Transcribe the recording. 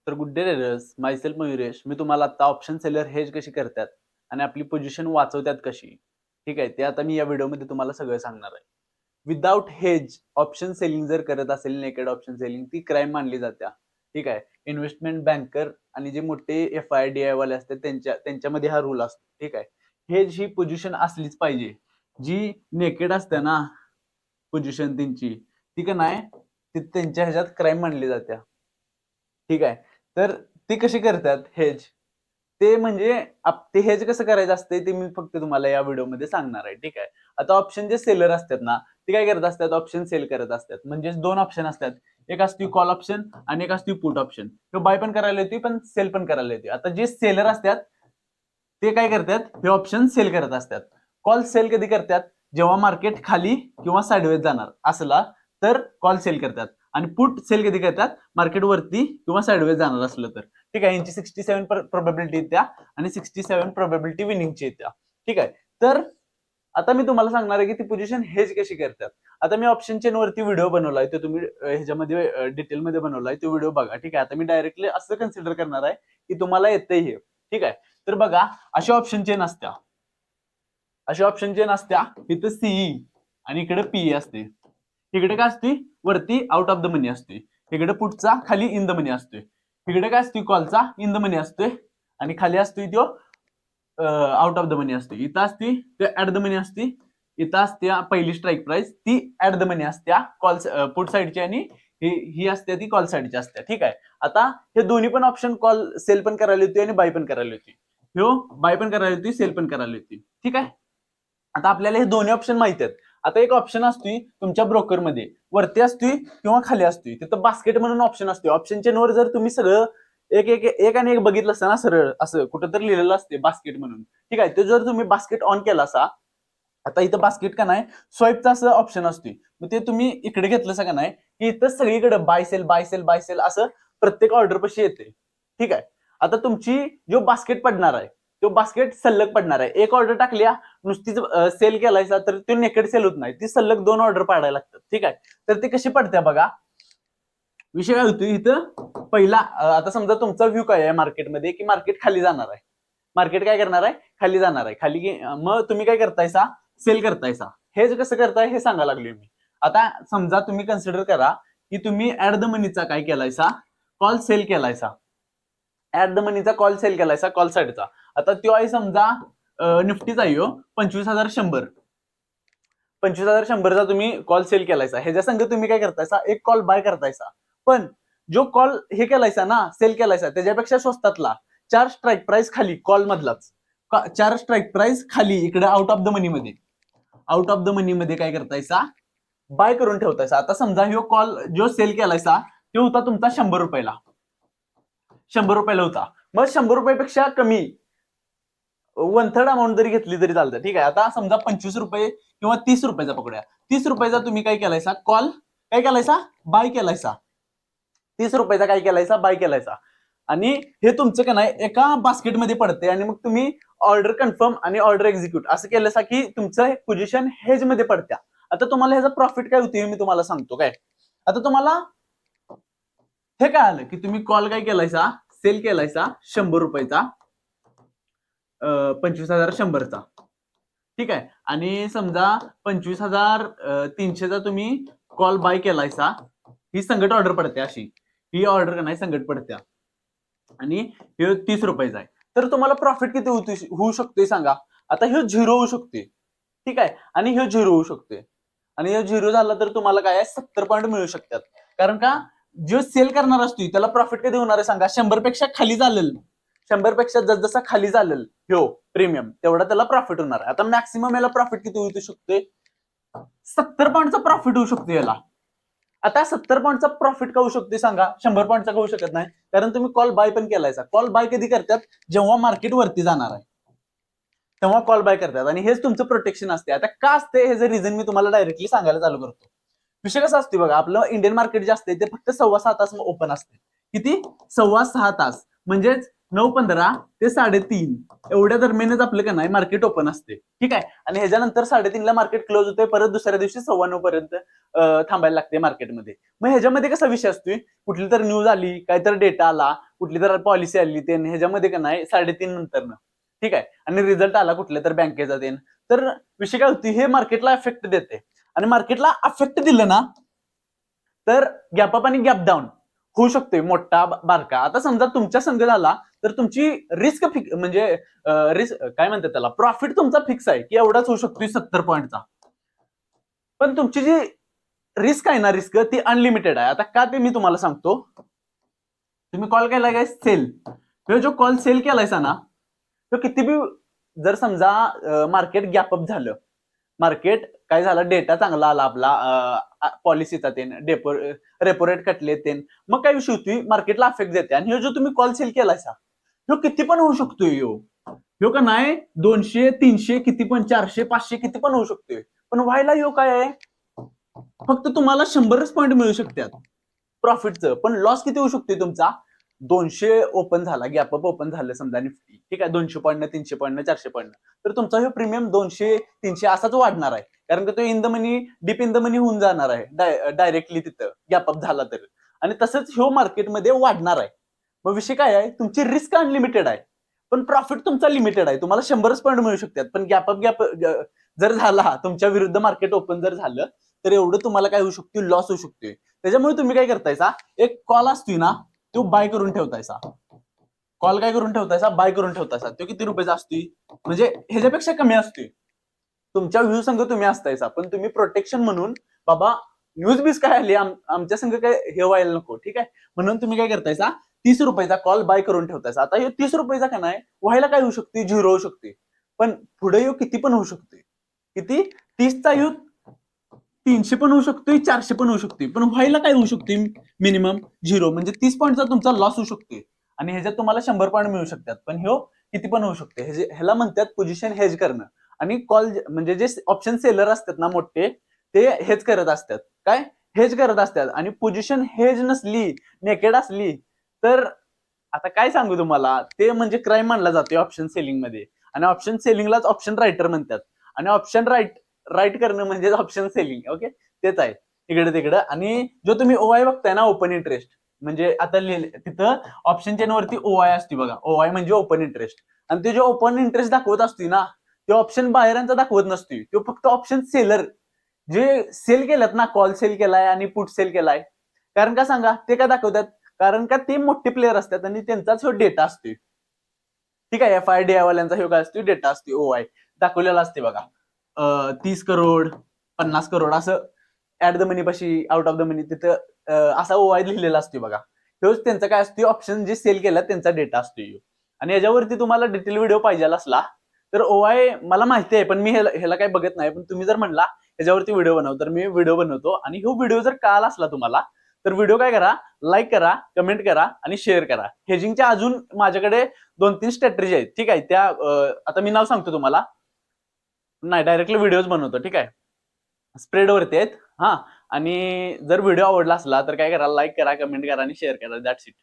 तर good day traders, myself Mayuresh. मी तुम्हाला आता ऑप्शन सेलर हेज कशी करतात आणि आपली पोझिशन वाचवतात कशी, ठीक आहे, ते आता मी या व्हिडिओमध्ये तुम्हाला सगळं सांगणार आहे. विदाउट हेज ऑप्शन सेलिंग जर करत असेल, नेकेड ऑप्शन सेलिंग, ती क्राईम मानली जाते. ठीक आहे. इन्व्हेस्टमेंट बँकर आणि जे मोठे FIDI वाले असतात त्यांच्यामध्ये हा रूल असतो. ठीक आहे. हेज ही पोझिशन असलीच पाहिजे. जी नेकेड असते ना पोझिशन त्यांची, ती का नाही, ती त्यांच्या ह्याच्यात क्राईम मानली जाते. ठीक आहे. तर ते कशी करतात हेज, ते म्हणजे ते हेज कसं करायचं असते ते मी फक्त तुम्हाला या व्हिडिओमध्ये सांगणार आहे. ठीक आहे. आता ऑप्शन जे सेलर असतात ना, ते काय करत असतात, ऑप्शन सेल करत असतात. म्हणजे दोन ऑप्शन असतात. एक असते कॉल ऑप्शन आणि एक असते पुट ऑप्शन. तो बाय पण करायला येते पण सेल पण करायला येते. आता जे सेलर असतात ते काय करतात, हे ऑप्शन सेल करत असतात. कॉल सेल कधी करतात, जेव्हा मार्केट खाली किंवा साइडवेज जाणार असला तर कॉल सेल करतात. आणि पुट सेल कधी करतात, मार्केट वरती किंवा साइडवेज जाणार असलं तर. ठीक आहे. यांची 67 प्रोबॅबिलिटी येत्या आणि 67 प्रोबॅबिलिटी विनिंगची येत्या. ठीक आहे. तर आता मी तुम्हाला सांगणार आहे की ती पोझिशन हेज कशी करतात. आता मी ऑप्शन चेन वरती व्हिडिओ बनवलाय, तो तुम्ही ह्याच्यामध्ये डिटेलमध्ये बनवलाय, तो व्हिडिओ बघा. ठीक आहे. आता मी डायरेक्टली असं कन्सिडर करणार आहे की तुम्हाला येतंय हे. ठीक आहे. तर बघा, अशी ऑप्शन चेन असत्या, अशी ऑप्शन चेन असत्या. इथं सीई आणि इकडे पीई असते. इकडे काय असते, वरती आउट ऑफ द मनी असते. इकडे पुटचा खाली इन द मनी असतोय. इकडे काय असते, कॉलचा इन द मनी असतोय आणि खाली असतोय तो आउट ऑफ द मनी असते. इथं असते ते ऍट द मनी असते. इथं असते पहिली स्ट्राईक प्राइस, ती ऍट द मनी असत्या कॉल पुट साईडची आणि ही असते ती कॉल साईडची असते. ठीक आहे. आता हे दोन्ही पण ऑप्शन कॉल सेल पण करायला होती आणि बाय पण करायला होती. ह्यो बाय पण करायला होती, सेल पण करायला होती. ठीक आहे. आता आपल्याला हे दोन्ही ऑप्शन माहिती आहेत. आता एक ऑप्शन असतोय तुमच्या ब्रोकरमध्ये, वरती असतोय किंवा खाली असतोय. तिथं बास्केट म्हणून ऑप्शन असतोय. ऑप्शन चेनवर जर तुम्ही सगळं एक एक एक आणि एक बघितलं असतं ना, सरळ असं कुठंतरी लिहिलेलं असते बास्केट म्हणून. ठीक आहे. ते जर तुम्ही बास्केट ऑन केला असा, आता इथं बास्केट का नाही, स्वाईपचा असं ऑप्शन असतोय. मग ते तुम्ही इकडे घेतलं का नाही, की इथं सगळीकडे buy sell buy sell buy sell असं प्रत्येक ऑर्डर पाशी येते. ठीक आहे. आता तुमची जो बास्केट पडणार आहे, तो बास्केट सलग पडणार आहे. एक ऑर्डर टाकल्या नुसतीच सेल केलायचा तर तो नेकेड सेल होत नाही, ती सलग दोन ऑर्डर पाडायला लागतात. ठीक आहे. तर ते कशी पडते बघा. विषय काय होतो इथं, पहिला आता समजा तुमचा व्ह्यू काय आहे मार्केटमध्ये, की मार्केट खाली जाणार आहे. मार्केट काय करणार आहे, खाली जाणार आहे. खाली मग तुम्ही काय करतायसा, सेल करतायसा. हे कसं करताय हे सांगा लागलोय मी. आता समजा तुम्ही कन्सिडर करा की तुम्ही ऍट द मनीचा काय केलायसा, कॉल सेल केलायसा. ऍट द मनीचा कॉल सेल केलायसा कॉल साईडचा. आता तो आहे समजा निफ्टीचा आहे 25,100. 25,100चा तुम्ही कॉल सेल केलायसा. ह्याच्या संग तुम्ही काय करतायसा, एक कॉल बाय करतायसा. पण जो कॉल हे केलायसा ना, सेल केलायसा, त्याच्यापेक्षा स्वस्तातला 4 स्ट्राईक प्राइस खाली कॉल मधलाच, 4 स्ट्राईक प्राइस खाली इकडे आउट ऑफ द मनी मध्ये, आउट ऑफ द मनी मध्ये काय करतायसा, बाय करून ठेवतायसा. आता समजा ह्यो कॉल जो सेल केलायसा तो होता तुमचा 100 रुपयाला, 100 रुपयाला होता. मग 100 रुपयापेक्षा कमी 1/3 अमाऊंट जरी घेतली तरी चालतं. ठीक आहे. आता समजा 25 रुपये किंवा 30 रुपयाचा पकडूया. 30 रुपयाचा तुम्ही काय केलायसा, कॉल काय केलायसा, बाय केलायसा. 30 रुपयाचा काय केलायसा, बाय केलायसा. आणि हे तुमचं का नाही एका बास्केटमध्ये पडते आणि मग तुम्ही ऑर्डर कन्फर्म आणि ऑर्डर एक्झिक्यूट असं केलं की तुमचं पोझिशन हेज मध्ये पडत्या. आता तुम्हाला ह्याचा प्रॉफिट काय होते मी तुम्हाला सांगतो काय. आता तुम्हाला हे काय आलं की तुम्ही कॉल काय केलायसा, सेल केलायसा 100 रुपयाचा, 25,100चा. ठीक आहे. आणि समजा 25,300चा तुम्ही कॉल बाय केलायसा. ही संकट ऑर्डर पडते अशी, ही ऑर्डर का नाही संकट पडत्या आणि हे 30 रुपयाचा आहे. तर तुम्हाला प्रॉफिट किती होऊ शकतोय सांगा. आता हे झिरो होऊ शकते. ठीक आहे. आणि हे झिरो होऊ शकते. आणि हे झिरो झाला तर तुम्हाला काय आहे, 70 पॉईंट मिळू शकतात. कारण का, जो सेल करणार असतो त्याला प्रॉफिट कधी होणार आहे सांगा, 100 पेक्षा खाली चालेल. 100 पेक्षा जसजसा खाली चालेल ह्यो प्रीमियम, तेवढा त्याला प्रॉफिट होणार आहे. आता मॅक्सिमम याला प्रॉफिट किती होऊ शकते, 70 पॉईंटचा प्रॉफिट होऊ शकतो याला. आता 70 पॉईंटचा प्रॉफिट का होऊ शकते सांगा, 100 पॉईंटचा होऊ शकत नाही. कारण तुम्ही कॉल बाय पण केलायचा. कॉल बाय कधी करतात, जेव्हा मार्केट वरती जाणार आहे तेव्हा कॉल बाय करतात. आणि हेच तुमचं प्रोटेक्शन असते. आता का असते हे जर रिझन मी तुम्हाला डायरेक्टली सांगायला चालू करतो. विषय कसा असतो बघा, आपलं इंडियन मार्केट जे असते ते फक्त 6.25 तास ओपन असते. किती, 6.25 तास. म्हणजेच 9:15 ते 3:30 एवढ्या दरम्यानच आपलं का नाही मार्केट ओपन असते. ठीक आहे. आणि ह्याच्यानंतर 3:30ला मार्केट क्लोज होते. परत दुसऱ्या दिवशी 9:15 पर्यंत थांबायला लागते मार्केटमध्ये. मग ह्याच्यामध्ये कसा विषय असतोय, कुठली तर न्यूज आली, काहीतरी डेटा आला, कुठली तर पॉलिसी आली, ते ह्याच्यामध्ये का नाही 3:30 नंतरनं. ठीक आहे. आणि रिझल्ट आला कुठल्या तर बँकेचा तर विषय काय होती, हे मार्केटला इफेक्ट देते. आणि मार्केटला इफेक्ट दिलं ना, तर गॅप अप आणि गॅप डाऊन होऊ शकतोय मोठा बारका. आता समजा तुमच्या संघ झाला तर तुमची रिस्क फिक्स म्हणजे रिस्क काय म्हणतात त्याला, प्रॉफिट तुमचा फिक्स आहे की एवढाच होऊ शकतोय 70 पॉईंटचा. पण तुमची जी रिस्क आहे ना, रिस्क ती अनलिमिटेड आहे. आता का ते मी तुम्हाला सांगतो. तुम्ही कॉल केलाय काय सेल, जो कॉल सेल केलायसा ना, तो किती बी जर समजा मार्केट गॅप अप झालं, मार्केट काय झालं, डेटा चांगला आला आपला पॉलिसीचा रेपो रेट कटले मग काय विषय होती, मार्केटला अफेक्ट देते. आणि हे जो तुम्ही कॉल सेल केलायसा, ह्यो किती पण होऊ शकतोय. ह्यो का नाही 200 300 किती पण 400 500 किती पण होऊ शकतोय. पण व्हायला ह्यो काय आहे, फक्त तुम्हाला 100च पॉईंट मिळू शकतात प्रॉफिटचं. पण लॉस किती होऊ शकतोय तुमचा, 200 ओपन झाला, गॅप अप ओपन झालं समजा निफ्टी, ठीक आहे, 200 पॉईंट 300 पॉईंट 400 पॉईंट, तर तुमचा हे प्रीमियम 200 300 असाच वाढणार आहे. कारण की तो in the money deep in the money होऊन जाणार आहे डायरेक्टली तिथं गॅप अप झाला तर. आणि तसंच ह्यो मार्केटमध्ये वाढणार आहे. मग विषय काय आहे, तुमची रिस्क अनलिमिटेड आहे पण प्रॉफिट तुमचा लिमिटेड आहे. तुम्हाला 100च पॉईंट मिळू शकतात. पण गॅप जर झाला, तुमच्या विरुद्ध मार्केट ओपन जर झालं, तर एवढं तुम्हाला काय होऊ शकते, लॉस होऊ शकते. त्याच्यामुळे तुम्ही काय करतायसा, एक कॉल असतोय ना, तो बाय करून ठेवतायसा. कॉल काय करून ठेवतायसा, बाय करून ठेवतायसा. तो किती रुपयाचा असतोय, म्हणजे ह्याच्यापेक्षा कमी असतोय. तुमच्या व्ह्यू संघ तुम्ही असतायसा, पण तुम्ही प्रोटेक्शन म्हणून बाबा न्यूज बीज काय आली, आमच्या संघ काय हे व्हायला नको, ठीक आहे, म्हणून तुम्ही काय करतायसा, 30 रुपयाचा कॉल बाय करून ठेवतायसा. आता हे 30 रुपयाचा का नाही व्हायला काय होऊ शकते, 0 होऊ शकते. पण पुढे येऊ किती पण होऊ शकते. किती 30चा येऊ 300 पण होऊ शकतोय, 400 पण होऊ शकते. पण व्हायला काय होऊ शकते, मिनिमम 0, म्हणजे 30 पॉईंटचा तुमचा लॉस होऊ शकते. आणि ह्याच्यात तुम्हाला 100 पॉईंट मिळू शकतात. पण ह्यो किती पण होऊ शकते. ह्याला म्हणतात पोझिशन हेज करणं. आणि कॉल म्हणजे जे ऑप्शन सेलर असतात ना मोठे, ते हेज करत असतात. काय हेज करत असतात. आणि पोझिशन हेज नसली, नेकेड असली, तर आता काय सांगू तुम्हाला, ते म्हणजे क्राईम मानला जाते ऑप्शन सेलिंग मध्ये. आणि ऑप्शन सेलिंगलाच ऑप्शन रायटर म्हणतात. आणि ऑप्शन राईट करणं म्हणजे ऑप्शन सेलिंग. ओके, तेच आहे इकडे तिकडं. आणि जो तुम्ही ओआय बघताय ना, ओपन इंटरेस्ट, म्हणजे आता तिथं ऑप्शन चेन वरती ओआय असते बघा. ओआय म्हणजे ओपन इंटरेस्ट. आणि ते जो ओपन इंटरेस्ट दाखवत असते ना, ते ऑप्शन बाहेरांचा दाखवत नसते. तो फक्त ऑप्शन सेलर जे सेल केल्यात ना, कॉल सेल केलाय आणि पुट सेल केलाय, कारण का सांगा, ते काय दाखवतात, कारण का ते मोठे प्लेयर असतात आणि त्यांचाच हो डेटा असतो. ठीक आहे, FIDI वाल्यांचा हे काय असतो, डेटा असतो. ओआय दाखवलेला असते बघा. 30 करोड 50 करोड असं ऍट द मनी पाशी, आउट ऑफ द मनी, तिथं असा ओआय लिहिलेला असतो बघा. तोच त्यांचा काय असतो, ऑप्शन जे सेल केला त्यांचा डेटा असतो. आणि याच्यावरती तुम्हाला डिटेल व्हिडिओ पाहिजे असला तर ओआय मला माहिती आहे, पण मी ह्याला काही बघत नाही. पण तुम्ही जर म्हणला ह्याच्यावरती व्हिडिओ बनव, तर मी व्हिडिओ बनवतो. आणि हा व्हिडिओ जर कळाला असला तुम्हाला, तर व्हिडिओ काय करा, लाईक करा, कमेंट करा आणि शेअर करा. हेजिंगच्या अजून माझ्याकडे 2-3 स्ट्रॅटेजी आहेत. ठीक आहे, त्या आता मी नाव सांगतो तुम्हाला, नाही डायरेक्टली व्हिडिओज बनवतो. ठीक आहे, स्प्रेड वरती आहेत. हा, आणि जर व्हिडिओ आवडला असला तर काय करा, लाईक करा, कमेंट करा आणि शेअर करा. That's it.